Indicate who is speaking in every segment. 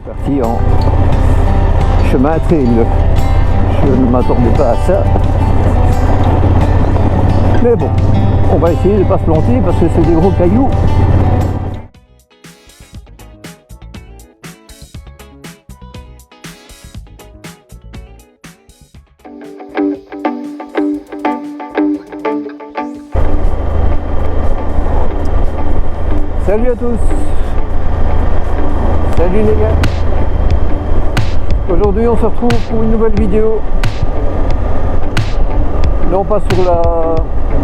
Speaker 1: Parti en chemin trail. Je ne m'attendais pas à ça. Mais bon, on va essayer de ne pas se planter parce que c'est des gros cailloux. Salut à tous. Salut les gars. Aujourd'hui on se retrouve pour une nouvelle vidéo. Non pas sur la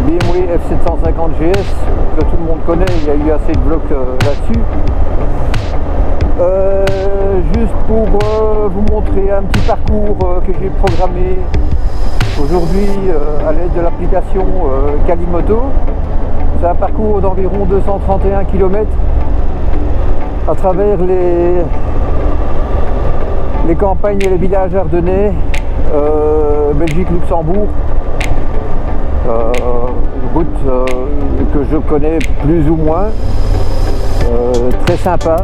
Speaker 1: BMW F750 GS que tout le monde connaît, il y a eu assez de vlogs là-dessus. Juste pour vous montrer un petit parcours que j'ai programmé aujourd'hui à l'aide de l'application Calimoto. C'est un parcours d'environ 231 km à travers les campagnes et les villages ardennais, Belgique, Luxembourg. Route que je connais plus ou moins, très sympa.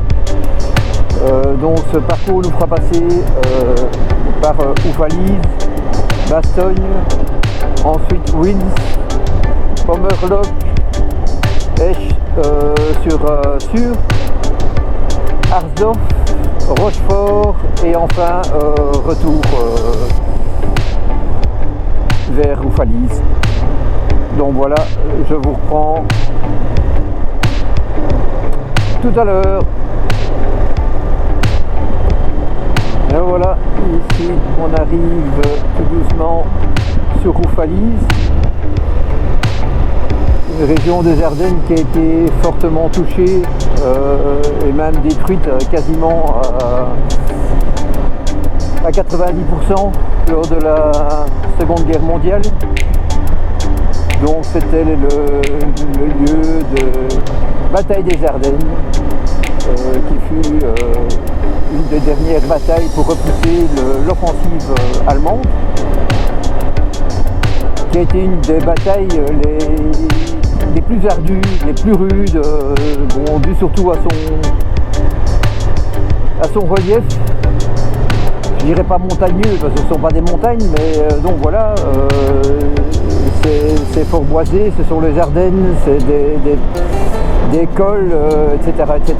Speaker 1: Donc ce parcours nous fera passer par Oufalise, Bastogne, ensuite Wins, Pommerloch, Esch sur Arsdorf, Rochefort et enfin retour vers Oufalise. Donc voilà, je vous reprends tout à l'heure. Et voilà, ici on arrive tout doucement sur Oufalise, une région des Ardennes qui a été fortement touchée et même détruite quasiment à 90% lors de la Seconde Guerre mondiale. Donc c'était le lieu de bataille des Ardennes, qui fut une des dernières batailles pour repousser l'offensive allemande, qui a été une des batailles les plus ardues, les plus rudes, dû surtout à son relief. Je dirais pas montagneux parce que ce ne sont pas des montagnes, mais donc voilà, c'est fort boisé, ce sont les Ardennes, c'est des cols, etc., etc.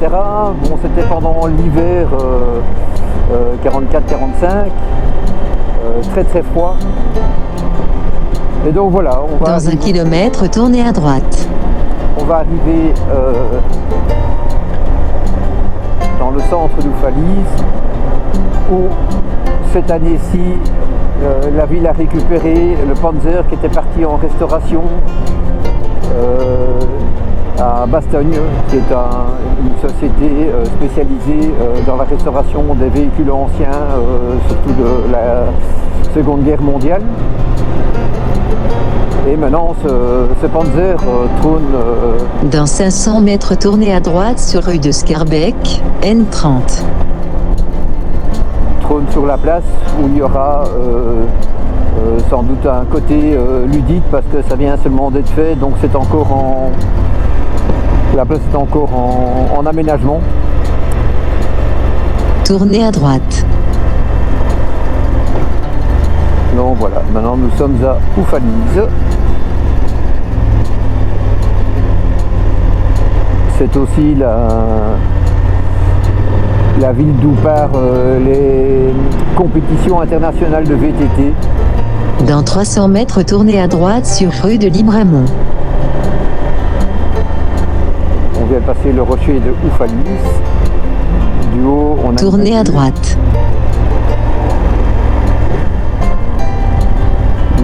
Speaker 1: Bon, c'était pendant l'hiver 44-45, très très froid. Et donc voilà, on va
Speaker 2: dans 1 kilomètre, tournez à droite.
Speaker 1: On va arriver dans le centre d'Oufalise, où cette année-ci, la ville a récupéré le Panzer qui était parti en restauration à Bastogne, qui est une société spécialisée dans la restauration des véhicules anciens, surtout de la Seconde Guerre mondiale. Et maintenant, ce Panzer trône...
Speaker 2: Dans 500 mètres, tournez à droite sur rue de Scarbeck, N30.
Speaker 1: Trône sur la place où il y aura sans doute un côté ludique parce que ça vient seulement d'être fait, donc c'est encore la place est encore en aménagement.
Speaker 2: Tournez à droite.
Speaker 1: Donc voilà, maintenant nous sommes à Oufalise. C'est aussi la ville d'où partent les compétitions internationales de VTT.
Speaker 2: Dans 300 mètres, tournez à droite sur rue de Libramont.
Speaker 1: On vient de passer le rocher de Oufalise. Du haut, on a
Speaker 2: tournez à droite.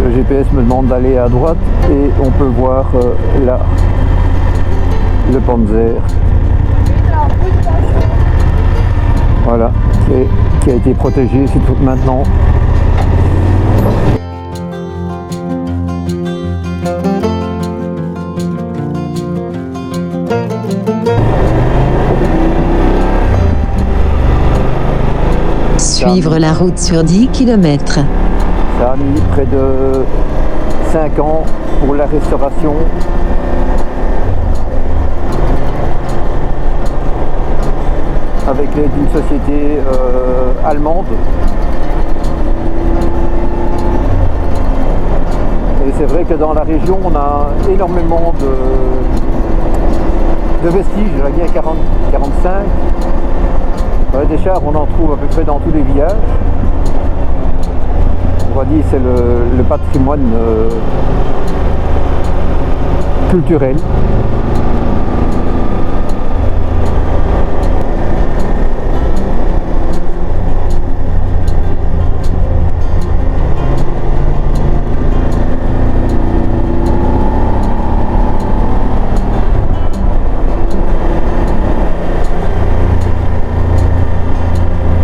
Speaker 1: Le GPS me demande d'aller à droite et on peut voir là le Panzer. Voilà, qui a été protégé, c'est tout maintenant.
Speaker 2: Suivre la route sur 10 km.
Speaker 1: Ça a mis près de 5 ans pour la restauration. avec l'aide d'une société allemande. Et c'est vrai que dans la région, on a énormément de vestiges de la guerre 40-45. Des chars, on en trouve à peu près dans tous les villages. On va dire que c'est le patrimoine culturel.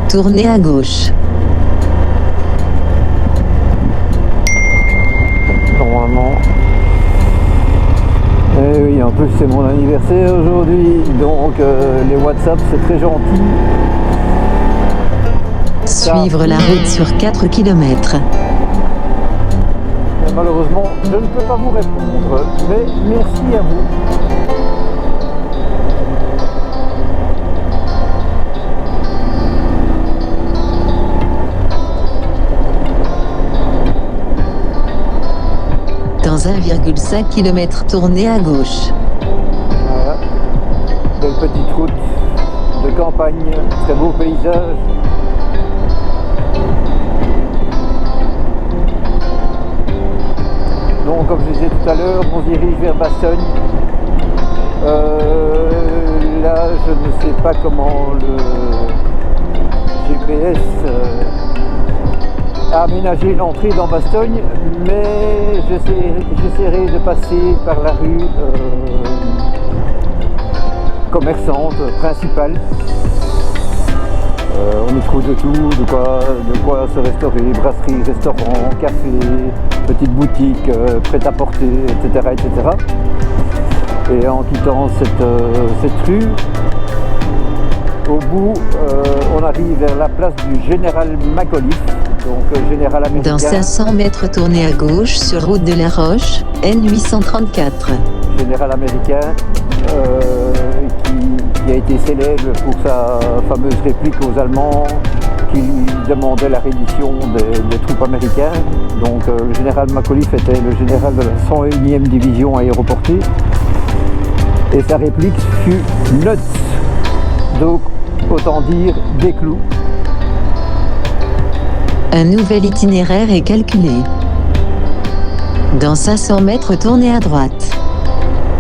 Speaker 2: Tournez à gauche.
Speaker 1: Normalement. Et oui, en plus c'est mon anniversaire aujourd'hui, donc les WhatsApp c'est très gentil.
Speaker 2: Suivre la route sur 4 km.
Speaker 1: Malheureusement, je ne peux pas vous répondre, mais merci à vous.
Speaker 2: Dans 1,5 km, tournez à gauche.
Speaker 1: Voilà, belle petite route de campagne, très beau paysage. Donc comme je disais tout à l'heure, on se dirige vers Bastogne. Là je ne sais pas comment le GPS a aménagé l'entrée dans Bastogne, mais j'essaierai de passer par la rue commerçante principale. On y trouve de tout, de quoi se restaurer, brasserie, restaurant, café, petite boutique, prêt-à-porter, etc., etc. Et en quittant cette rue, au bout, on arrive vers la place du Général Macauliffe, donc général américain.
Speaker 2: Dans 500 mètres, tournez à gauche sur route de la Roche, N834.
Speaker 1: Général américain qui a été célèbre pour sa fameuse réplique aux Allemands qui demandaient la reddition des troupes américaines. Donc le général Macauliffe était le général de la 101e division aéroportée et sa réplique fut nuts, donc autant dire des clous.
Speaker 2: Un nouvel itinéraire est calculé. Dans 500 mètres, tournez à droite.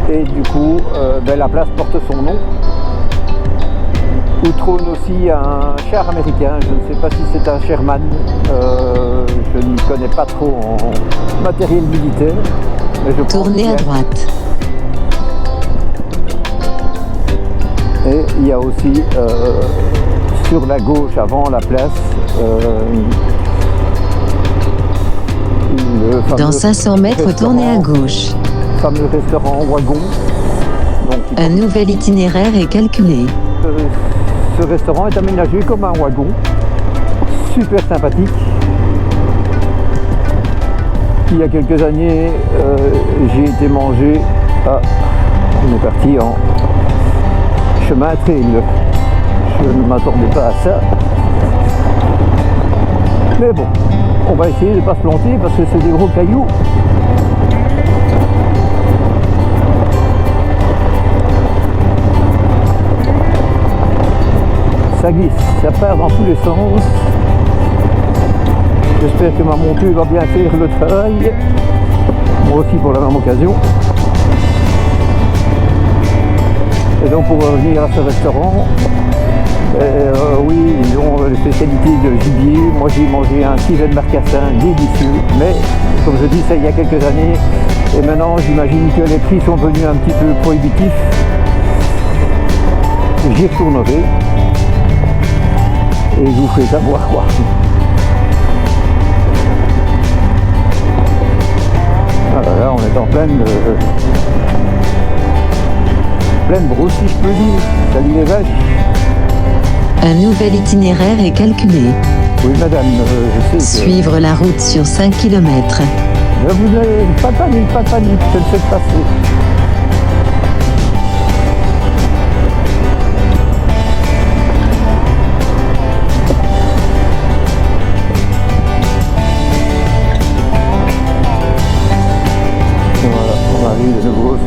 Speaker 1: Et du coup, la place porte son nom, où trône aussi un char américain. Je ne sais pas si c'est un Sherman, je ne connais pas trop en matériel militaire. Mais je
Speaker 2: Tournez à droite.
Speaker 1: Et il y a aussi sur la gauche, avant la place,
Speaker 2: dans 500 mètres, tournez à gauche.
Speaker 1: Le fameux restaurant Wagon. Donc,
Speaker 2: un nouvel itinéraire est calculé.
Speaker 1: Ce restaurant est aménagé comme un wagon, super sympathique. Il y a quelques années, j'ai été manger. On est parti en chemin trail. Je ne m'attendais pas à ça. Mais bon, on va essayer de ne pas se planter parce que c'est des gros cailloux. Ça glisse, ça part dans tous les sens. J'espère que ma monture va bien faire le travail. Moi aussi pour la même occasion. Et donc pour revenir à ce restaurant, oui, ils ont les spécialités de gibier. Moi j'ai mangé un Steven Marcassin délicieux, mais comme je dis, ça il y a quelques années. Et maintenant j'imagine que les prix sont devenus un petit peu prohibitifs. J'y retournerai. Et je vous ferai savoir quoi. Voilà, là on est en pleine brousse si je peux dire. Salut les vaches.
Speaker 2: Un nouvel itinéraire est calculé.
Speaker 1: Oui madame, je sais que...
Speaker 2: Suivre la route sur 5 km.
Speaker 1: Vous n'avez pas de panique, je le fais passer.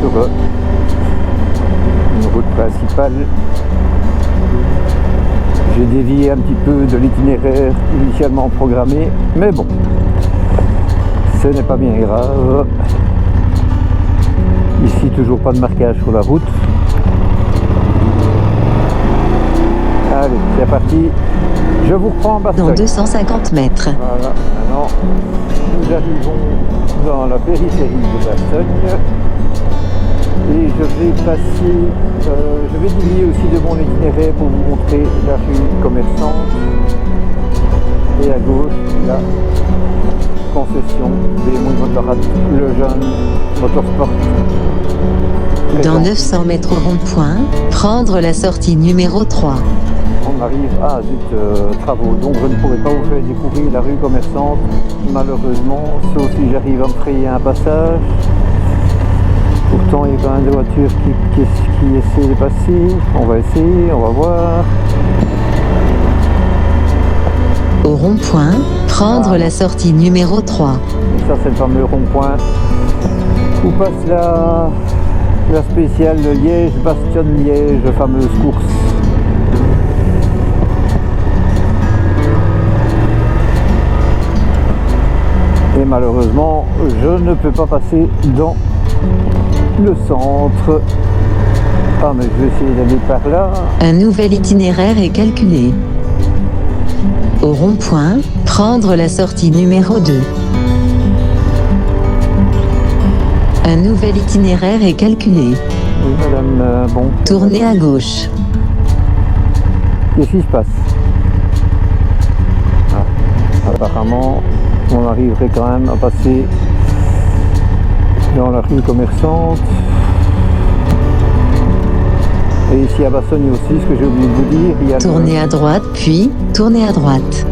Speaker 1: sur une route principale. J'ai dévié un petit peu de l'itinéraire initialement programmé, mais bon, ce n'est pas bien grave. Ici, toujours pas de marquage sur la route. Allez, c'est parti. Je vous reprends en Bastogne.
Speaker 2: Dans 250 mètres.
Speaker 1: Voilà, maintenant, nous arrivons dans la périphérie de Bastogne. Et je vais passer, je vais dévier aussi de mon itinéraire pour vous montrer la rue commerçante. Et à gauche, la concession BMW Motorrad, le jeune Motorsport.
Speaker 2: Dans 900 mètres au rond-point, prendre la sortie numéro 3.
Speaker 1: On arrive à travaux, donc je ne pourrai pas vous faire découvrir la rue commerçante, malheureusement, sauf si j'arrive à me frayer un passage. Pourtant, il y a quand même des voitures qui essaient de passer. On va essayer, on va voir.
Speaker 2: Au rond-point, prendre la sortie numéro 3.
Speaker 1: Et ça, c'est le fameux rond-point où passe la spéciale de Liège, Bastogne-Liège, fameuse course. Et malheureusement, je ne peux pas passer dans le centre. Ah, mais je vais essayer d'aller par là.
Speaker 2: Un nouvel itinéraire est calculé. Au rond-point, prendre la sortie numéro 2. Un nouvel itinéraire est calculé.
Speaker 1: Oui, madame, bon.
Speaker 2: Tournez à gauche.
Speaker 1: Qu'est-ce qui se passe? Apparemment, on arriverait quand même à passer dans la rue commerçante. Et ici à Bastogne aussi, ce que j'ai oublié de vous dire, il y a
Speaker 2: Tournez à droite, puis tournez à droite.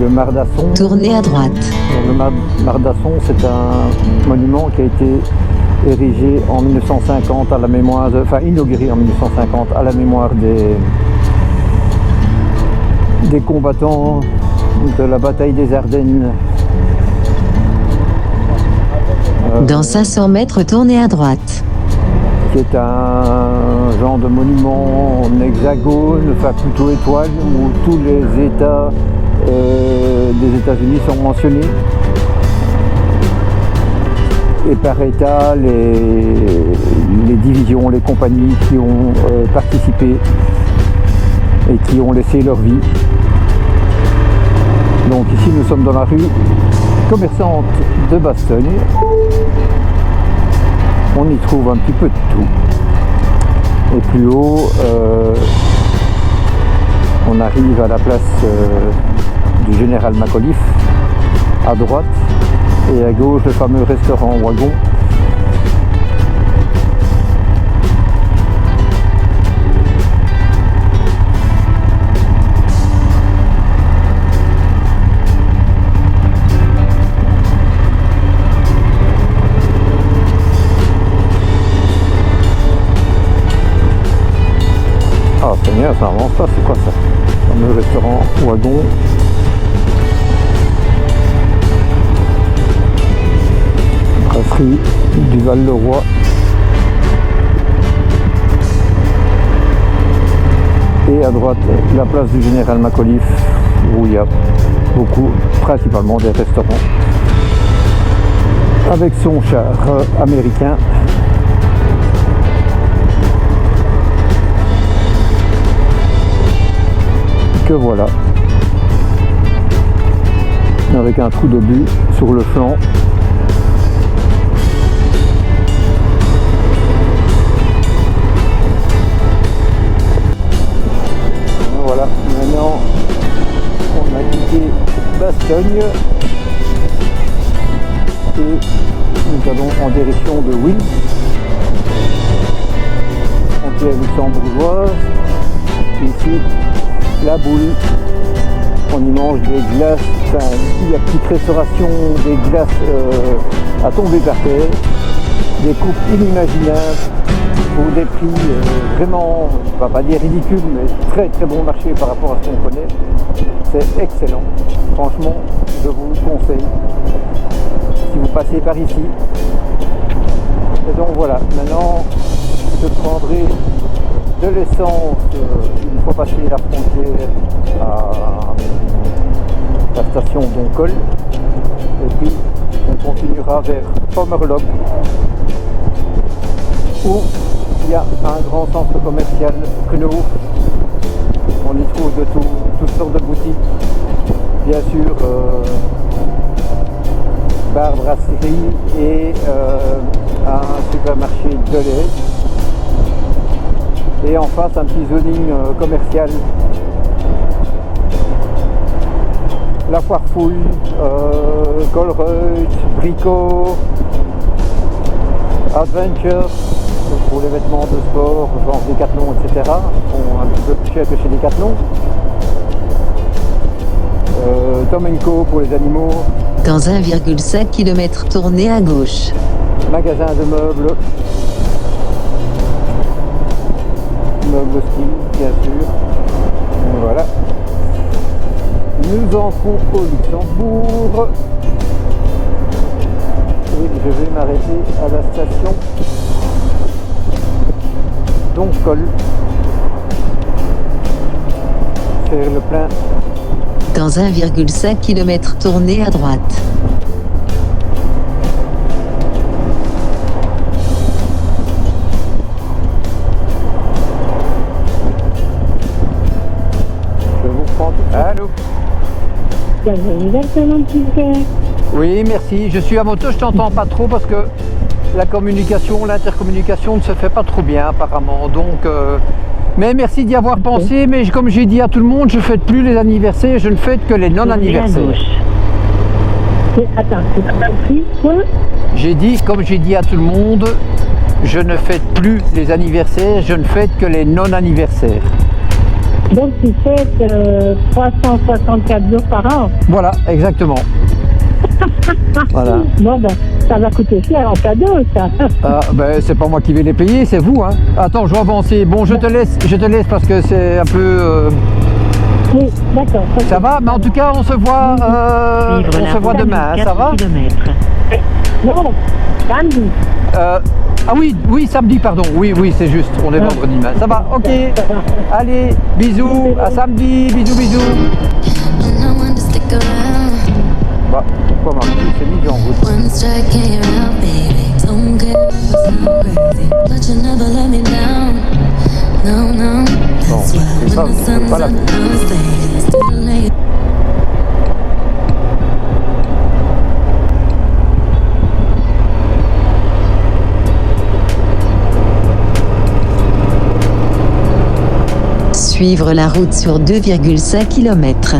Speaker 1: le Mardasson.
Speaker 2: Tournez à droite.
Speaker 1: Le Mardasson, c'est un monument qui a été érigé en 1950 à la mémoire, inauguré en 1950 à la mémoire des combattants de la bataille des Ardennes.
Speaker 2: Dans 500 mètres, tournez à droite.
Speaker 1: Qui est un genre de monument en hexagone, enfin plutôt étoile, où tous les États des États-Unis sont mentionnés. Et par État, les divisions, les compagnies qui ont participé et qui ont laissé leur vie. Donc ici, nous sommes dans la rue commerçante de Bastogne. On y trouve un petit peu de tout. Et plus haut, on arrive à la place du général Macauliffe, à droite, et à gauche le fameux restaurant Wagon. Ah Seigneur, ça avance pas, c'est quoi ça? Le fameux restaurant Wagon. Brasserie du Val-le-Roi. Et à droite, la place du général Macauliffe, où il y a beaucoup, principalement des restaurants, avec son char américain. Que voilà, avec un trou d'obus sur le flanc. Voilà, maintenant on a quitté Bastogne et nous allons en direction de Wil, frontière luxembourgeoise. Ici, la boule, on y mange des glaces, il y a petite restauration, des glaces à tomber par terre, des coupes inimaginables pour des prix vraiment, je ne vais pas dire ridicules, mais très très bon marché par rapport à ce qu'on connaît. C'est excellent, franchement, je vous le conseille si vous passez par ici. Et donc voilà, maintenant je prendrai de l'essence une fois passé la frontière à la station Doncol. Et puis on continuera vers Pommerloch où il y a un grand centre commercial Knauf. On y trouve de toutes sortes de boutiques. Bien sûr, bar, brasserie et un supermarché de lait. Et en face, un petit zoning commercial. La Foire Fouille, Colruyt, Brico, Adventure, pour les vêtements de sport, genre Decathlon, etc. Sont un petit peu plus chers que chez Decathlon. Tom & Co pour les animaux.
Speaker 2: Dans 1,5 km, tournez à gauche.
Speaker 1: Magasin de meubles. Meubles style, bien sûr. Voilà. Nous entrons au Luxembourg. Et je vais m'arrêter à la station Doncol. Faire le plein.
Speaker 2: Dans 1,5 km, tournez à droite.
Speaker 1: Je vous prends tout de suite. Allô? Oui, merci. Je suis à moto, je t'entends pas trop parce que la communication, l'intercommunication ne se fait pas trop bien apparemment. Donc, mais merci d'y avoir pensé. Mais comme j'ai dit à tout le monde, je ne fête plus les anniversaires, je ne fête que les non-anniversaires.
Speaker 3: Attends, tu as compris quoi?
Speaker 1: J'ai dit, comme j'ai dit à tout le monde, je ne fête plus les anniversaires, je ne fête que les non-anniversaires.
Speaker 3: Donc tu fêtes 364 jours par an.
Speaker 1: Voilà, exactement. Voilà.
Speaker 3: Bon ben, ça va coûter cher en cadeau, ça.
Speaker 1: Ah, ben, c'est pas moi qui vais les payer, c'est vous. Hein. Attends, je vais avancer. Bon, je te laisse parce que c'est un peu...
Speaker 3: Oui, d'accord.
Speaker 1: Ça va, mais en tout cas, on se voit demain, hein, ça va?
Speaker 3: Non, samedi.
Speaker 1: Ah oui, samedi, pardon. Oui, c'est juste. On est vendredi demain. Ça va, ok. Allez, bisous, à samedi, bisous. Bah, pourquoi ma musique s'est mise en route? Bon, c'est pas la musique.
Speaker 2: Suivre la route sur 2,5 km.